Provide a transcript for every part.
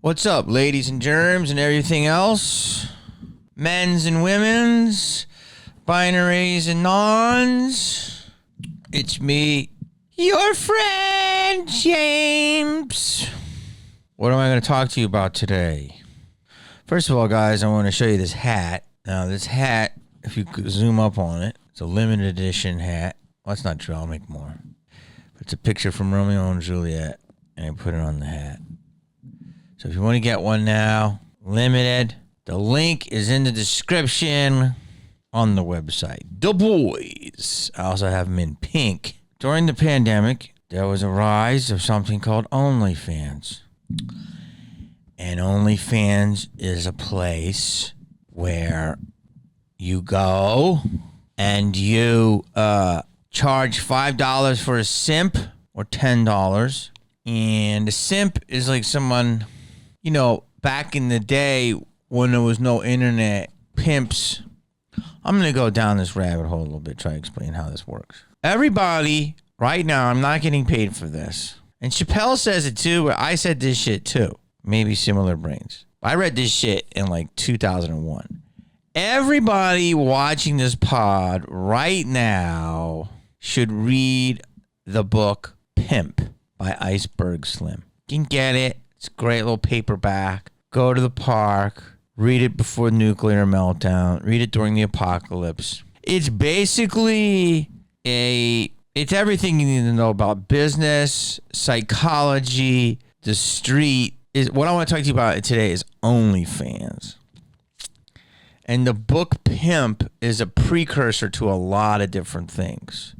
What's up, ladies and germs and everything else? Men's and women's, binaries and nons. It's me, your friend, James. What am I going to talk to you about today? First of all, guys, I want to show you this hat. Now, this hat, if you could zoom up on it, it's a limited edition hat. Well, that's not true. I'll make more. But it's a picture from Romeo and Juliet, and I put it on the hat. So if you want to get one now, limited, the link is in the description on the website. The boys. I also have them in pink. During the pandemic, there was a rise of something called OnlyFans. And OnlyFans is a place where you go and you charge $5 for a simp or $10. And a simp is like someone... You know, back in the day when there was no internet, pimps. I'm going to go down this rabbit hole a little bit, try to explain how this works. Everybody, right now, I'm not getting paid for this. And Chappelle says it too, but I said this shit too. Maybe similar brains. I read this shit in like 2001. Everybody watching this pod right now should read the book Pimp by Iceberg Slim. You can get it. It's a great little paperback. Go to the park. Read it before nuclear meltdown. Read it during the apocalypse. It's basically it's everything you need to know about business, psychology, the street. What I want to talk to you about today is OnlyFans. And the book Pimp is a precursor to a lot of different things.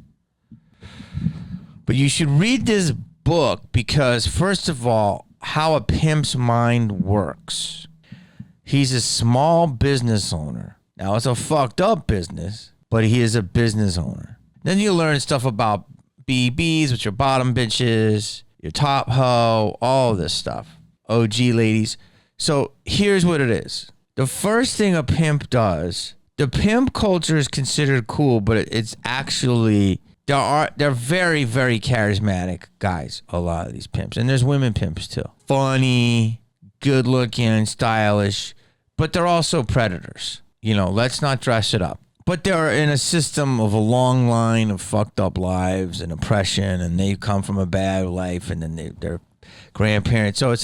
But you should read this book because, first of all, how a pimp's mind works. He's a small business owner. Now, it's a fucked up business, but he is a business owner. Then you learn stuff about BBs, which are bottom bitches, your top hoe, all this stuff. OG ladies. So here's what it is. The first thing a pimp does, the pimp culture is considered cool, but it's actually... They're very, very charismatic guys, a lot of these pimps. And there's women pimps too. Funny, good looking, stylish, but they're also predators. You know, let's not dress it up. But they're in a system of a long line of fucked up lives and oppression, and they come from a bad life, and then they're grandparents. So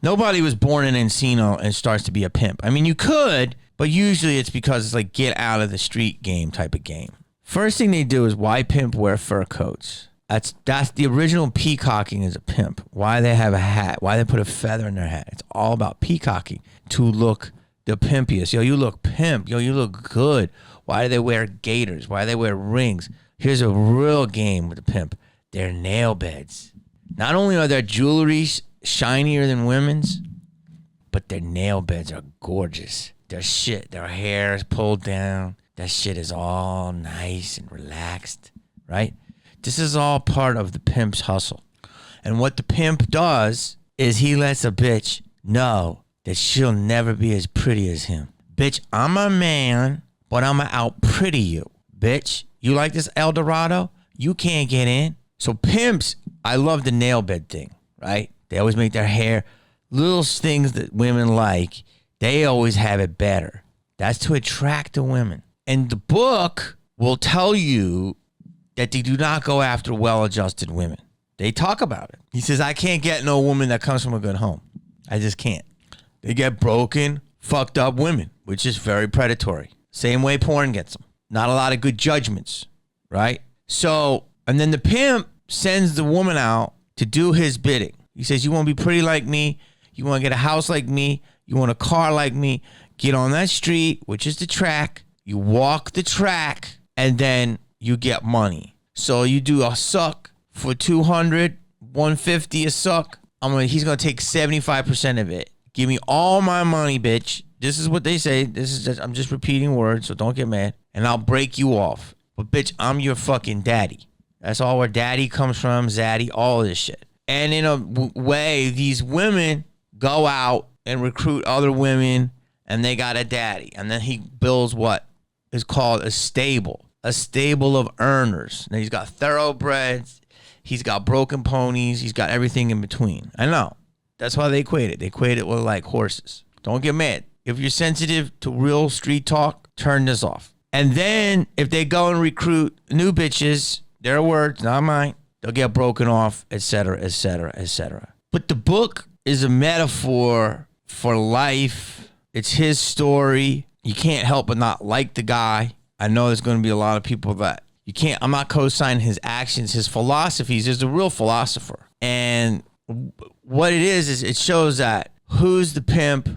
nobody was born in Encino and starts to be a pimp. I mean, you could, but usually it's because it's like get out of the street game type of game. First thing they do is why pimp wear fur coats. That's the original peacocking as a pimp. Why they have a hat. Why they put a feather in their hat. It's all about peacocking to look the pimpiest. Yo, you look pimp. Yo, you look good. Why do they wear gaiters? Why do they wear rings? Here's a real game with the pimp. They're nail beds. Not only are their jewelry shinier than women's, but their nail beds are gorgeous. Their hair is pulled down. That shit is all nice and relaxed, right? This is all part of the pimp's hustle. And what the pimp does is he lets a bitch know that she'll never be as pretty as him. Bitch, I'm a man, but I'm going to out-pretty you. Bitch, you like this El Dorado? You can't get in. So pimps, I love the nail bed thing, right? They always make their hair, little things that women like, they always have it better. That's to attract the women. And the book will tell you that they do not go after well-adjusted women. They talk about it. He says, I can't get no woman that comes from a good home. I just can't. They get broken, fucked up women, which is very predatory. Same way porn gets them. Not a lot of good judgments, right? So, and then the pimp sends the woman out to do his bidding. He says, you want to be pretty like me? You want to get a house like me? You want a car like me? Get on that street, which is the track. You walk the track, and then you get money. So you do a suck for $200, $150 a suck. He's gonna take 75% of it. Give me all my money, bitch. This is what they say. I'm just repeating words, so don't get mad. And I'll break you off. But bitch, I'm your fucking daddy. That's all where daddy comes from, zaddy, all of this shit. And in a way, these women go out and recruit other women, and they got a daddy. And then he builds what is called a stable of earners. Now he's got thoroughbreds, he's got broken ponies, he's got everything in between. I know. That's why they equate it. They equate it with like horses. Don't get mad. If you're sensitive to real street talk, turn this off. And then if they go and recruit new bitches, their words, not mine, they'll get broken off, etc., etc., etc. But the book is a metaphor for life. It's his story. You can't help but not like the guy. I know there's going to be a lot of people that you can't. I'm not co-signing his actions, his philosophies. He's a real philosopher. And what it is it shows that who's the pimp,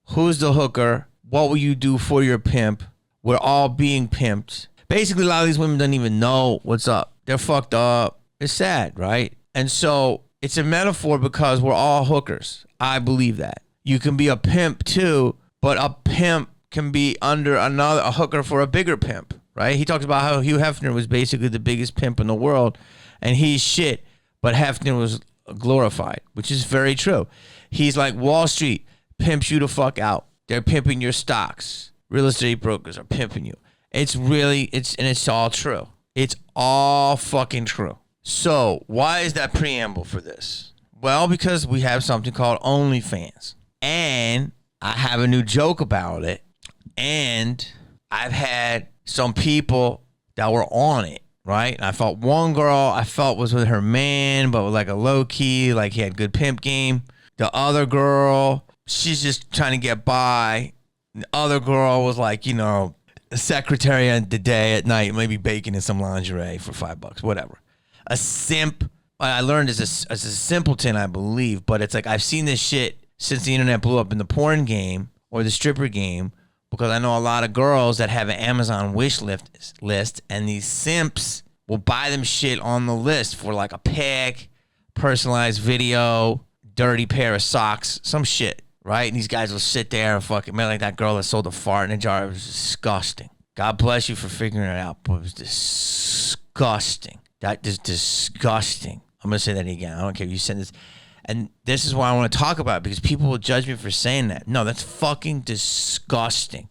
who's the hooker, what will you do for your pimp? We're all being pimped. Basically, a lot of these women don't even know what's up. They're fucked up. It's sad, right? And so it's a metaphor because we're all hookers. I believe that. You can be a pimp too, but a pimp can be under a hooker for a bigger pimp, right? He talks about how Hugh Hefner was basically the biggest pimp in the world, and he's shit, but Hefner was glorified, which is very true. He's like Wall Street pimps you the fuck out. They're pimping your stocks. Real estate brokers are pimping you. It's all true. It's all fucking true. So why is that preamble for this? Well, because we have something called OnlyFans, and I have a new joke about it. And I've had some people that were on it, right? And I felt one girl was with her man, but with like a low key, like he had good pimp game. The other girl, she's just trying to get by. The other girl was like, you know, a secretary at the day at night, maybe baking in some lingerie for $5, whatever. A simp. I learned as a simpleton, I believe, but it's like I've seen this shit since the internet blew up in the porn game or the stripper game. Because I know a lot of girls that have an Amazon wish list, and these simps will buy them shit on the list for like a pic, personalized video, dirty pair of socks, some shit, right? And these guys will sit there and fucking, man, like that girl that sold a fart in a jar. It was disgusting. God bless you for figuring it out, but it was disgusting. That is disgusting. I'm going to say that again. I don't care if you send this. And this is why I want to talk about it, because people will judge me for saying that. No, that's fucking disgusting.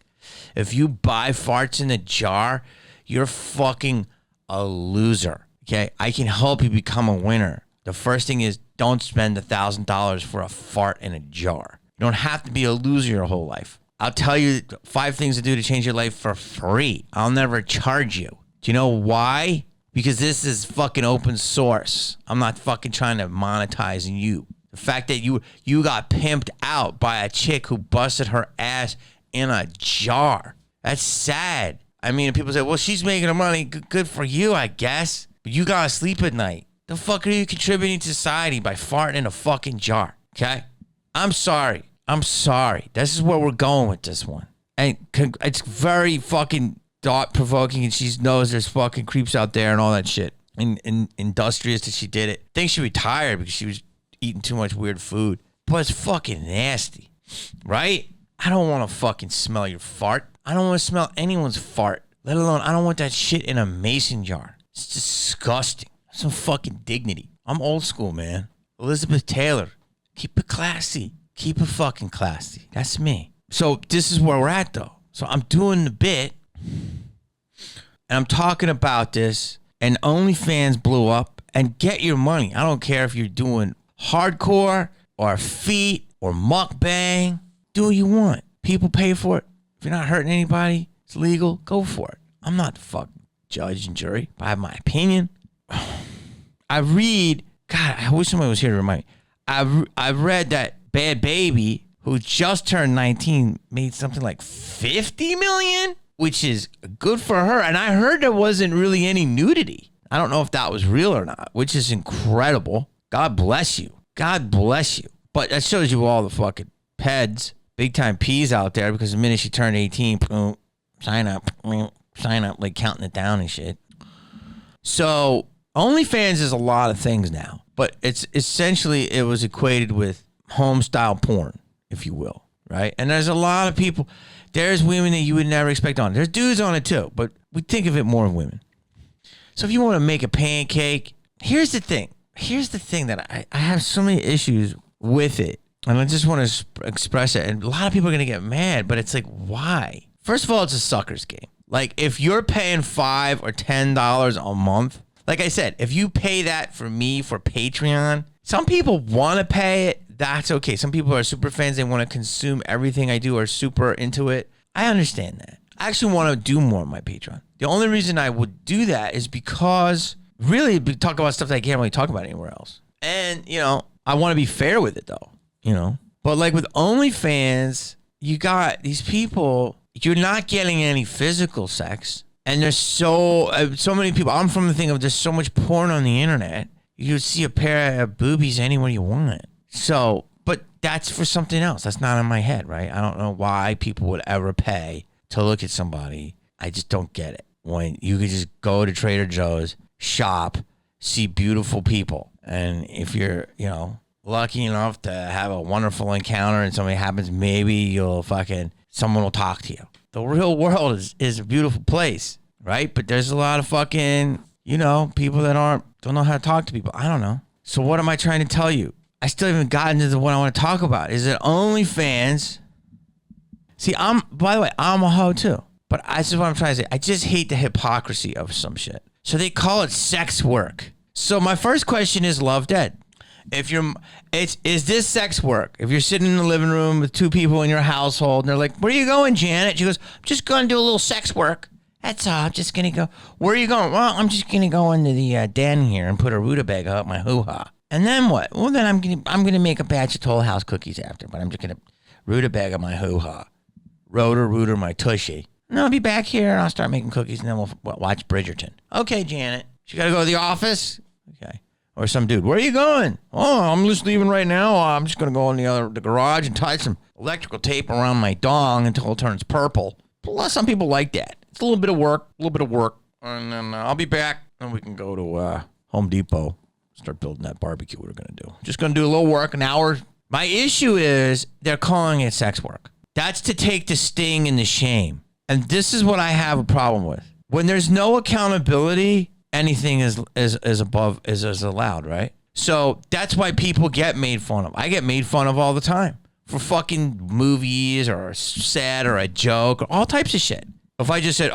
If you buy farts in a jar, you're fucking a loser. Okay? I can help you become a winner. The first thing is don't spend $1,000 for a fart in a jar. You don't have to be a loser your whole life. I'll tell you 5 things to do to change your life for free. I'll never charge you. Do you know why? Because this is fucking open source. I'm not fucking trying to monetize you. The fact that you got pimped out by a chick who busted her ass in a jar. That's sad. I mean, people say, well, she's making her money. Good for you, I guess. But you gotta sleep at night. The fuck are you contributing to society by farting in a fucking jar? Okay? I'm sorry. This is where we're going with this one. And it's very fucking thought-provoking, and she knows there's fucking creeps out there and all that shit. And industrious that she did it. I think she retired because she was eating too much weird food. But it's fucking nasty, right? I don't want to fucking smell your fart. I don't want to smell anyone's fart. Let alone, I don't want that shit in a mason jar. It's disgusting. Some fucking dignity. I'm old school, man. Elizabeth Taylor. Keep it classy. Keep it fucking classy. That's me. So this is where we're at, though. So I'm doing the bit, and I'm talking about this, and OnlyFans blew up, and get your money. I don't care if you're doing hardcore or feet or mukbang. Do what you want. People pay for it. If you're not hurting anybody, it's legal, go for it. I'm not the fucking judge and jury, but I have my opinion. I read, God, I wish somebody was here to remind me. I've read that Bad Baby, who just turned 19, made something like $50 million, which is good for her. And I heard there wasn't really any nudity. I don't know if that was real or not, which is incredible. God bless you. God bless you. But that shows you all the fucking peds, big time P's out there, because the minute she turned 18, boom, sign up, like counting it down and shit. So OnlyFans is a lot of things now, but it's essentially, it was equated with home style porn, if you will, right? And there's a lot of people, there's women that you would never expect on it. There's dudes on it too, but we think of it more of women. So if you want to make a pancake, here's the thing that I have so many issues with it, and I just want to express it. And a lot of people are going to get mad, but it's like, why? First of all, it's a sucker's game. Like, if you're paying $5 or $10 a month, like I said, if you pay that for me for Patreon, Some people want to pay it. That's okay. Some people are super fans. They want to consume everything I do, are super into it. I understand that. I actually want to do more on my Patreon. The only reason I would do that is because really we talk about stuff that I can't really talk about anywhere else. And, I want to be fair with it though, But like with OnlyFans, you got these people, you're not getting any physical sex. And there's so many people. I'm from the thing of there's so much porn on the internet. You would see a pair of boobies anywhere you want. So, but that's for something else. That's not in my head, right? I don't know why people would ever pay to look at somebody. I just don't get it. When you could just go to Trader Joe's, shop, see beautiful people. And if you're, lucky enough to have a wonderful encounter and something happens, maybe someone will talk to you. The real world is a beautiful place, right? But there's a lot of fucking, people that don't know how to talk to people. I don't know. So what am I trying to tell you? I still haven't gotten to what I want to talk about. Is it OnlyFans? See, by the way, I'm a hoe too. But this is what I'm trying to say. I just hate the hypocrisy of some shit. So they call it sex work. So my first question is Love Dead. Is this sex work? If you're sitting in the living room with two people in your household and they're like, where are you going, Janet? She goes, I'm just going to do a little sex work. That's all. I'm just going to go. Where are you going? Well, I'm just going to go into the den here and put a rutabaga up my hoo-ha. And then what? Well, then I'm going to make a batch of Toll House cookies after, but I'm just going to rutabaga my hoo-ha. Rooter my tushy. And I'll be back here and I'll start making cookies and then we'll watch Bridgerton. Okay, Janet. You got to go to the office? Okay. Or some dude, where are you going? Oh, I'm just leaving right now. I'm just going to go in the garage and tie some electrical tape around my dong until it turns purple. Plus, some people like that. It's a little bit of work. And then I'll be back and we can go to Home Depot. Start building that barbecue we're going to do. Just going to do a little work, an hour. My issue is they're calling it sex work. That's to take the sting and the shame. And this is what I have a problem with. When there's no accountability, anything is allowed, right? So that's why people get made fun of. I get made fun of all the time for fucking movies or a set or a joke or all types of shit. If I just said,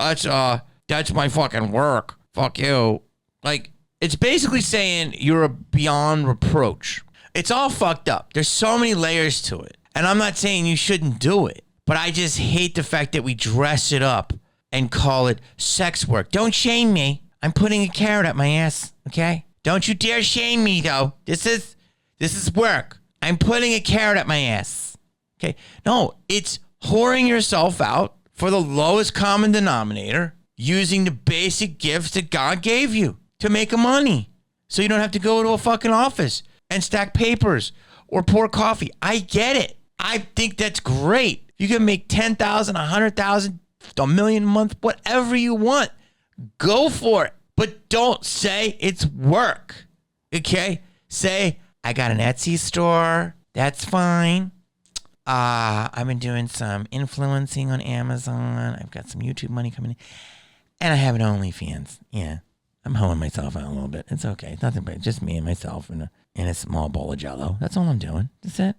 that's my fucking work, fuck you. Like, it's basically saying you're beyond reproach. It's all fucked up. There's so many layers to it. And I'm not saying you shouldn't do it, but I just hate the fact that we dress it up and call it sex work. Don't shame me. I'm putting a carrot up my ass, okay? Don't you dare shame me, though. This is work. I'm putting a carrot up my ass, okay? No, it's whoring yourself out for the lowest common denominator using the basic gifts that God gave you to make money so you don't have to go to a fucking office and stack papers or pour coffee. I get it. I think that's great. You can make $10,000, $100,000, $1 million a month, whatever you want. Go for it. But don't say it's work. Okay? Say, I got an Etsy store. That's fine. I've been doing some influencing on Amazon. I've got some YouTube money coming in. And I have an OnlyFans. Yeah. I'm hoeing myself out a little bit. It's okay. It's nothing but just me and myself in a small bowl of Jell-O. That's all I'm doing. That's it.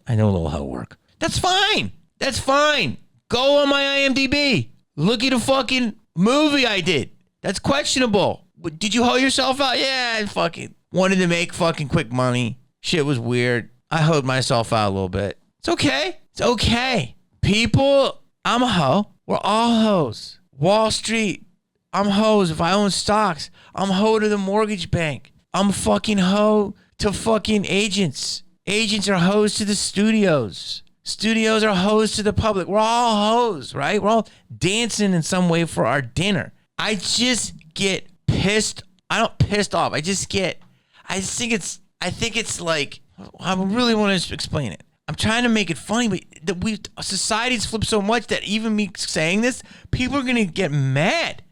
I know a little hoe work. That's fine. That's fine. Go on my IMDb. Look at the fucking movie I did. That's questionable. Did you hoe yourself out? Yeah, I fucking wanted to make fucking quick money. Shit was weird. I hoed myself out a little bit. It's okay. It's okay. People, I'm a hoe. We're all hoes. Wall Street, I'm hoes. If I own stocks, I'm hoe to the mortgage bank. I'm fucking hoe to fucking agents. Agents are hoes to the studios. Studios are hoes to the public. We're all hoes, right? We're all dancing in some way for our dinner. I just get pissed. I don't pissed off. I think it's like, I really want to explain it. I'm trying to make it funny, but society's flipped so much that even me saying this, people are going to get mad.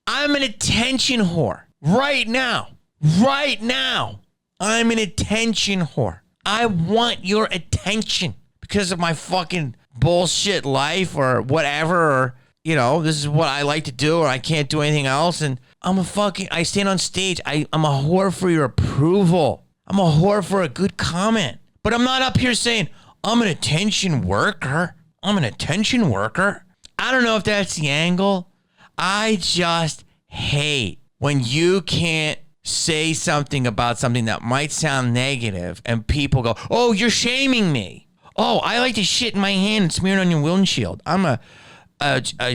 I'm an attention whore right now. Right now. I'm an attention whore. I want your attention because of my fucking bullshit life or whatever, or, this is what I like to do or I can't do anything else. And I stand on stage. I'm a whore for your approval. I'm a whore for a good comment. But I'm not up here saying, I'm an attention worker. I'm an attention worker. I don't know if that's the angle. I just hate when you can't say something about something that might sound negative and people go, oh, you're shaming me. Oh, I like to shit in my hand and smear it on your windshield. I'm a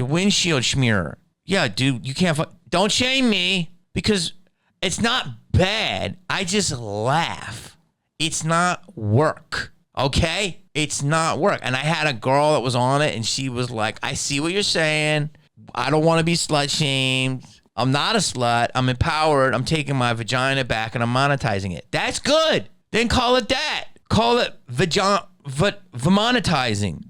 windshield smearer. Yeah, dude, you can't, don't shame me because it's not bad. I just laugh. It's not work, okay? It's not work. And I had a girl that was on it and she was like, I see what you're saying. I don't want to be slut shamed. I'm not a slut. I'm empowered. I'm taking my vagina back and I'm monetizing it. That's good. Then call it that. Call it vamonetizing.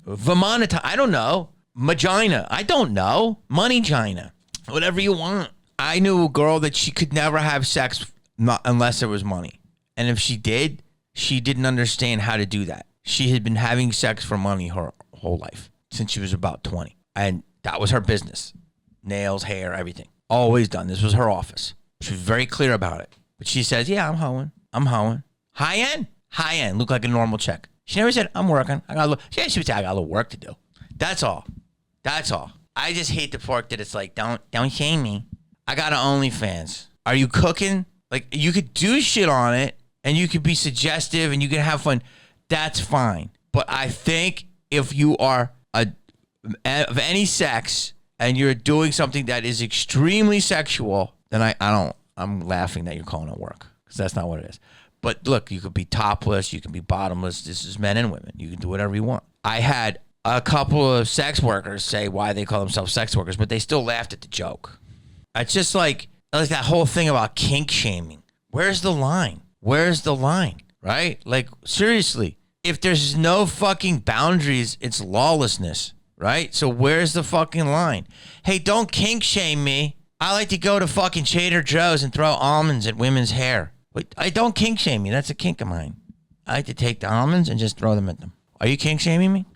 I don't know. Magina. I don't know. Money-gina. Whatever you want. I knew a girl that she could never have sex unless there was money. And if she did, she didn't understand how to do that. She had been having sex for money her whole life since she was about 20. And that was her business. Nails, hair, everything. Always done. This was her office. She was very clear about it. But she says, yeah, I'm hoeing. High end? High end. Look like a normal check. She never said, I'm working. She would say, I got a little work to do. That's all. I just hate the part that it's like, don't shame me. I got an OnlyFans. Are you cooking? Like, you could do shit on it, and you could be suggestive, and you can have fun. That's fine. But I think if you are of any sex, and you're doing something that is extremely sexual, then I'm laughing that you're calling it work because that's not what it is. But look, you could be topless, you can be bottomless. This is men and women. You can do whatever you want. I had a couple of sex workers say why they call themselves sex workers, but they still laughed at the joke. It's just like that whole thing about kink shaming. Where's the line? Right? Like, seriously, if there's no fucking boundaries, it's lawlessness. Right? So where's the fucking line? Hey, don't kink shame me. I like to go to fucking Trader Joe's and throw almonds at women's hair. Wait, I don't kink shame you. That's a kink of mine. I like to take the almonds and just throw them at them. Are you kink shaming me?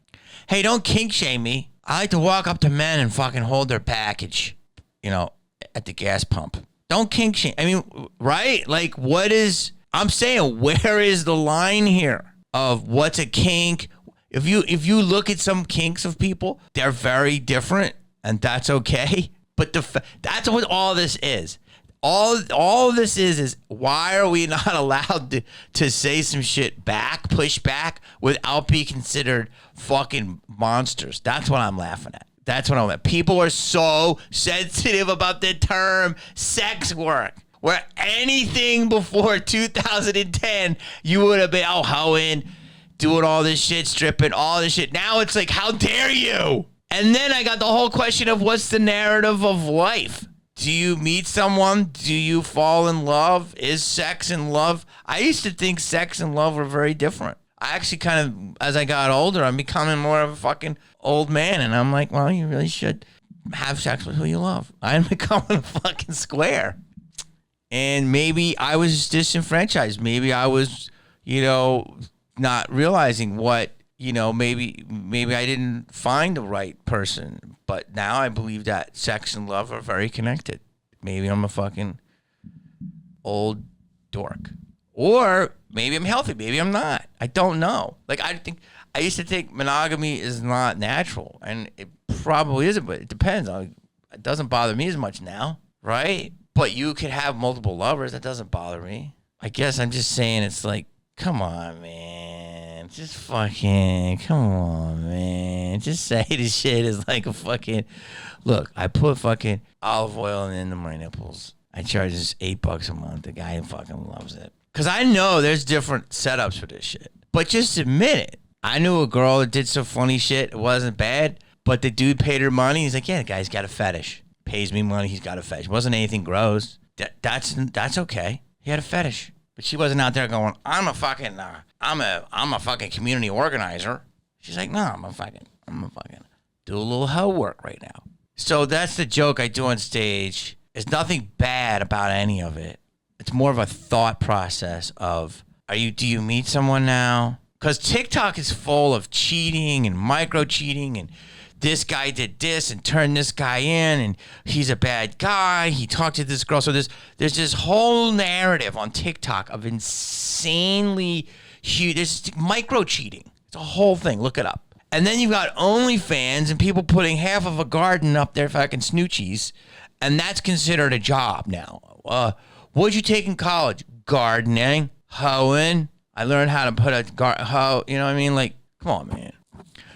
Hey, don't kink shame me. I like to walk up to men and fucking hold their package, at the gas pump. Don't kink shame. I mean, right? Like, I'm saying, where is the line here of what's a kink? If you look at some kinks of people, they're very different, and that's okay. But that's what all this is. All this is why are we not allowed to say some shit back, push back, without being considered fucking monsters? That's what I'm laughing at. People are so sensitive about the term sex work. Where anything before 2010, you would have been hoeing, doing all this shit, stripping, all this shit. Now it's like, how dare you? And then I got the whole question of what's the narrative of life? Do you meet someone? Do you fall in love? Is sex and love? I used to think sex and love were very different. I actually kind of, as I got older, I'm becoming more of a fucking old man. And I'm like, well, you really should have sex with who you love. I'm becoming a fucking square. And maybe I was disenfranchised. Maybe I was, not realizing what, maybe I didn't find the right person. But now I believe that sex and love are very connected. Maybe I'm a fucking old dork. Or maybe I'm healthy. Maybe I'm not. I don't know. Like, I used to think monogamy is not natural. And it probably isn't, but it depends. It doesn't bother me as much now, right? But you could have multiple lovers. That doesn't bother me. I guess I'm just saying it's like, come on, man. Just fucking, come on, man. Just say this shit is like a fucking, look, I put fucking olive oil into my nipples. I charge this $8 a month. The guy fucking loves it. Because I know there's different setups for this shit. But just admit it. I knew a girl that did some funny shit. It wasn't bad. But the dude paid her money. He's like, yeah, the guy's got a fetish. Pays me money. He's got a fetish. It wasn't anything gross. That's okay. He had a fetish. But she wasn't out there going, I'm a fucking community organizer. She's like, no, I'm a fucking do a little hoe work right now. So that's the joke I do on stage. There's nothing bad about any of it. It's more of a thought process of, do you meet someone now? Because TikTok is full of cheating and micro cheating, and this guy did this and turned this guy in, and he's a bad guy. He talked to this girl. So there's this whole narrative on TikTok of insanely huge. There's micro cheating. It's a whole thing. Look it up. And then you've got OnlyFans and people putting half of a garden up their fucking snoochies, and that's considered a job now. What'd you take in college? Gardening, hoeing. I learned how to put a hoe. You know what I mean? Like, come on, man.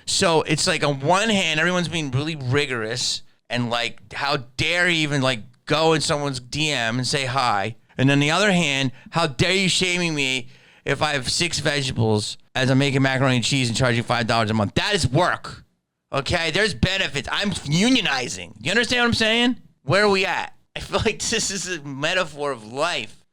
So it's like on one hand, everyone's being really rigorous and like, how dare you even like go in someone's DM and say hi? And on the other hand, how dare you shaming me if I have 6 vegetables as I'm making macaroni and cheese and charging $5 a month? That is work. Okay, there's benefits. I'm unionizing. You understand what I'm saying? Where are we at? I feel like this is a metaphor of life.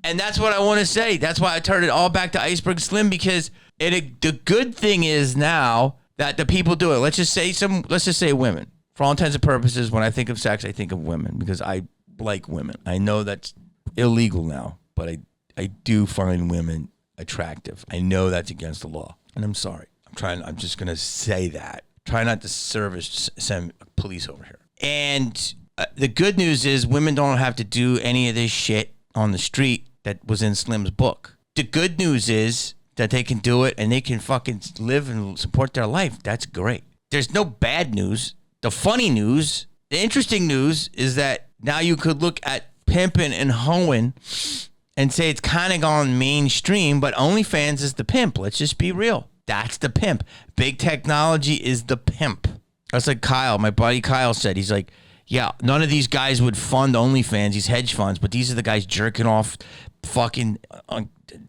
And that's what I want to say. That's why I turned it all back to Iceberg Slim, because the good thing is now that the people do it. Let's just say women. For all intents and purposes, when I think of sex, I think of women because I like women. I know that's illegal now, but I do find women attractive. I know that's against the law, and I'm sorry. I'm just going to say that. Try not to send police over here. And the good news is women don't have to do any of this shit on the street that was in Slim's book. The good news is that they can do it and they can fucking live and support their life. That's great. There's no bad news. The funny news, the interesting news is that now you could look at pimping and hoeing and say it's kind of gone mainstream, but OnlyFans is the pimp. Let's just be real. That's the pimp. Big technology is the pimp. That's like Kyle, my buddy Kyle said. He's like, yeah, none of these guys would fund OnlyFans, these hedge funds, but these are the guys jerking off fucking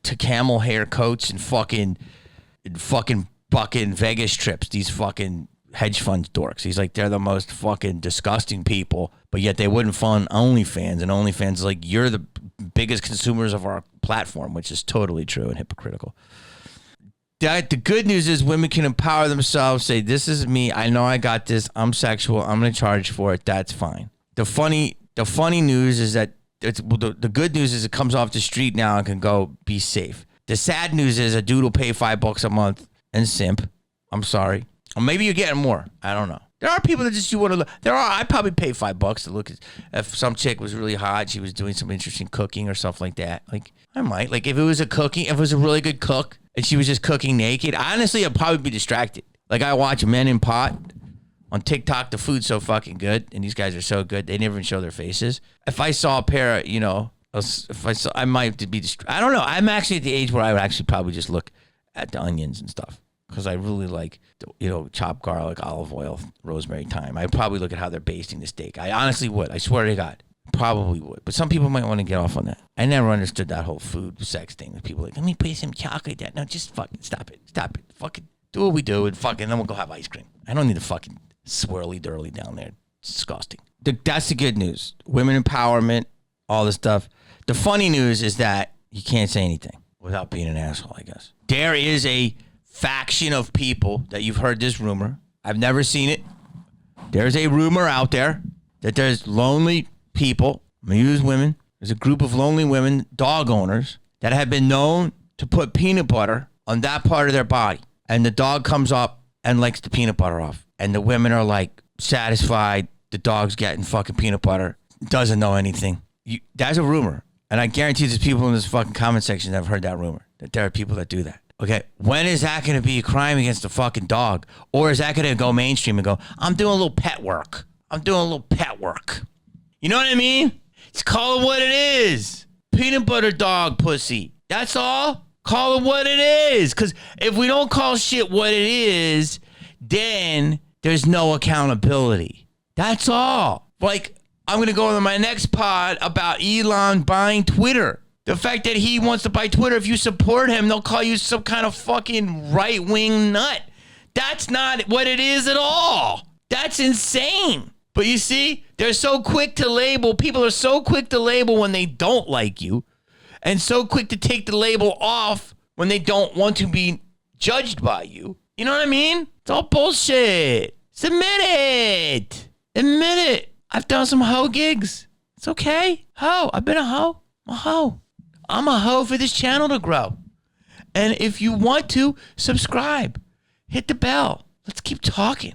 to camel hair coats and fucking bucket and Vegas trips. These fucking hedge fund dorks. He's like, they're the most fucking disgusting people, but yet they wouldn't fund OnlyFans. And OnlyFans is like, you're the biggest consumers of our platform, which is totally true and hypocritical. The good news is women can empower themselves, say, this is me. I know I got this. I'm sexual. I'm going to charge for it. That's fine. The funny news is that the good news is it comes off the street now and can go be safe. The sad news is a dude will pay $5 a month and simp. I'm sorry. Or maybe you're getting more. I don't know. There are people that just you want to look. I'd probably pay $5 to look at if some chick was really hot, she was doing some interesting cooking or stuff like that. Like I might. Like if it was a really good cook and she was just cooking naked, honestly I'd probably be distracted. Like I watch Men in Pot on TikTok, the food's so fucking good and these guys are so good, they never even show their faces. If I saw a pair of, I might be distracted. I don't know. I'm actually at the age where I would actually probably just look at the onions and stuff. Because I really like, chopped garlic, olive oil, rosemary, thyme. I'd probably look at how they're basting the steak. I honestly would. I swear to God. Probably would. But some people might want to get off on that. I never understood that whole food sex thing. People like, let me put some chocolate down. No, just fucking stop it. Stop it. Fucking do what we do and fucking then we'll go have ice cream. I don't need to fucking swirly dirly down there. It's disgusting. That's the good news. Women empowerment, all this stuff. The funny news is that you can't say anything without being an asshole, I guess. There is a faction of people that you've heard this rumor. I've never seen it. There's a rumor out there that there's lonely people, I'm going to use women. There's a group of lonely women, dog owners, that have been known to put peanut butter on that part of their body. And the dog comes up and licks the peanut butter off. And the women are like satisfied. The dog's getting fucking peanut butter. Doesn't know anything. That's a rumor. And I guarantee there's people in this fucking comment section that have heard that rumor. That there are people that do that. Okay, when is that going to be a crime against the fucking dog? Or is that going to go mainstream and go, I'm doing a little pet work. You know what I mean? Just call it what it is. Peanut butter dog pussy. That's all. Call it what it is. Because if we don't call shit what it is, then there's no accountability. That's all. Like, I'm going to go into my next pod about Elon buying Twitter. The fact that he wants to buy Twitter, if you support him, they'll call you some kind of fucking right-wing nut. That's not what it is at all. That's insane. But you see, they're so quick to label. People are so quick to label when they don't like you. And so quick to take the label off when they don't want to be judged by you. You know what I mean? It's all bullshit. Admit it. Admit it. I've done some hoe gigs. It's okay. Hoe. I've been a hoe. I'm a hoe. I'm a hoe for this channel to grow. And if you want to, subscribe. Hit the bell. Let's keep talking.